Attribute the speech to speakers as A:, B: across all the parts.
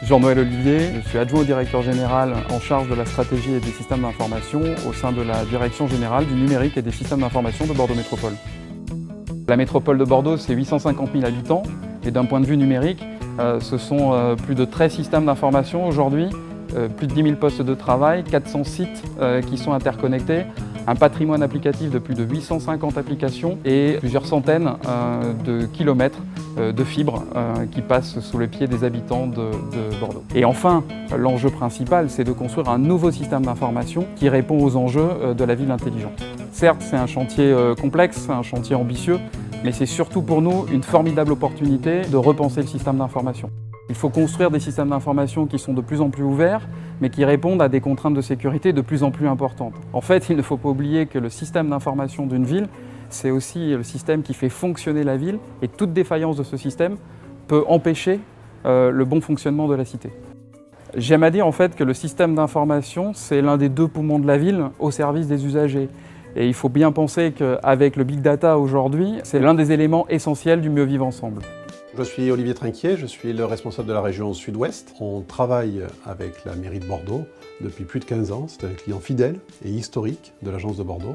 A: Jean-Noël Olivier, je suis adjoint au directeur général en charge de la stratégie et des systèmes d'information au sein de la direction générale du numérique et des systèmes d'information de Bordeaux Métropole. La métropole de Bordeaux, c'est 850 000 habitants et d'un point de vue numérique, ce sont plus de 13 systèmes d'information aujourd'hui, plus de 10 000 postes de travail, 400 sites qui sont interconnectés, un patrimoine applicatif de plus de 850 applications et plusieurs centaines de kilomètres de fibres qui passent sous les pieds des habitants de Bordeaux. Et enfin, l'enjeu principal, c'est de construire un nouveau système d'information qui répond aux enjeux de la ville intelligente. Certes, c'est un chantier complexe, un chantier ambitieux, mais c'est surtout pour nous une formidable opportunité de repenser le système d'information. Il faut construire des systèmes d'information qui sont de plus en plus ouverts, mais qui répondent à des contraintes de sécurité de plus en plus importantes. En fait, il ne faut pas oublier que le système d'information d'une ville, c'est aussi le système qui fait fonctionner la ville, et toute défaillance de ce système peut empêcher le bon fonctionnement de la cité. J'aime à dire en fait que le système d'information, c'est l'un des deux poumons de la ville au service des usagers. Et il faut bien penser qu'avec le big data aujourd'hui, c'est l'un des éléments essentiels du mieux vivre ensemble.
B: Je suis Olivier Trinquier, je suis le responsable de la région Sud-Ouest. On travaille avec la mairie de Bordeaux depuis plus de 15 ans. C'est un client fidèle et historique de l'agence de Bordeaux,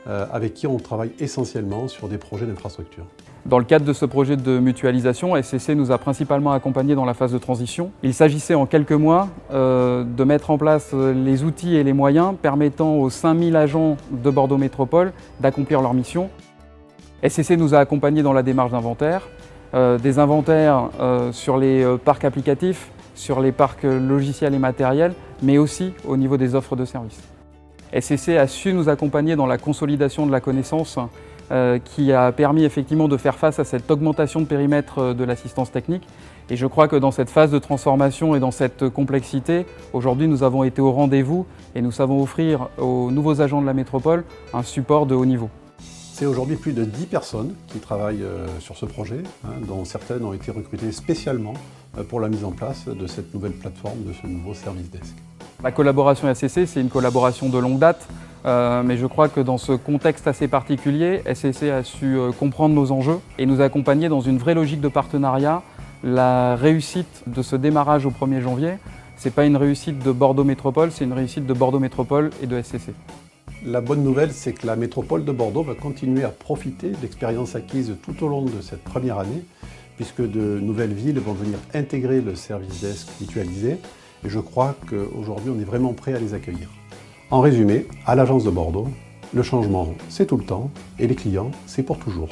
B: avec qui on travaille essentiellement sur des projets d'infrastructure.
A: Dans le cadre de ce projet de mutualisation, SCC nous a principalement accompagnés dans la phase de transition. Il s'agissait en quelques mois de mettre en place les outils et les moyens permettant aux 5000 agents de Bordeaux Métropole d'accomplir leur mission. SCC nous a accompagnés dans la démarche d'inventaire, des inventaires sur les parcs applicatifs, sur les parcs logiciels et matériels, mais aussi au niveau des offres de services. SCC a su nous accompagner dans la consolidation de la connaissance qui a permis effectivement de faire face à cette augmentation de périmètre de l'assistance technique. Et je crois que dans cette phase de transformation et dans cette complexité, aujourd'hui nous avons été au rendez-vous et nous savons offrir aux nouveaux agents de la métropole un support de haut niveau.
B: C'est aujourd'hui plus de 10 personnes qui travaillent sur ce projet, dont certaines ont été recrutées spécialement pour la mise en place de cette nouvelle plateforme, de ce nouveau service desk.
A: La collaboration SCC, c'est une collaboration de longue date, mais je crois que dans ce contexte assez particulier, SCC a su comprendre nos enjeux et nous accompagner dans une vraie logique de partenariat. La réussite de ce démarrage au 1er janvier, ce n'est pas une réussite de Bordeaux Métropole, c'est une réussite de Bordeaux Métropole et de SCC.
B: La bonne nouvelle, c'est que la métropole de Bordeaux va continuer à profiter de l'expérience acquise tout au long de cette première année, puisque de nouvelles villes vont venir intégrer le service desk mutualisé, et je crois qu'aujourd'hui, on est vraiment prêt à les accueillir. En résumé, à l'agence de Bordeaux, le changement, c'est tout le temps, et les clients, c'est pour toujours.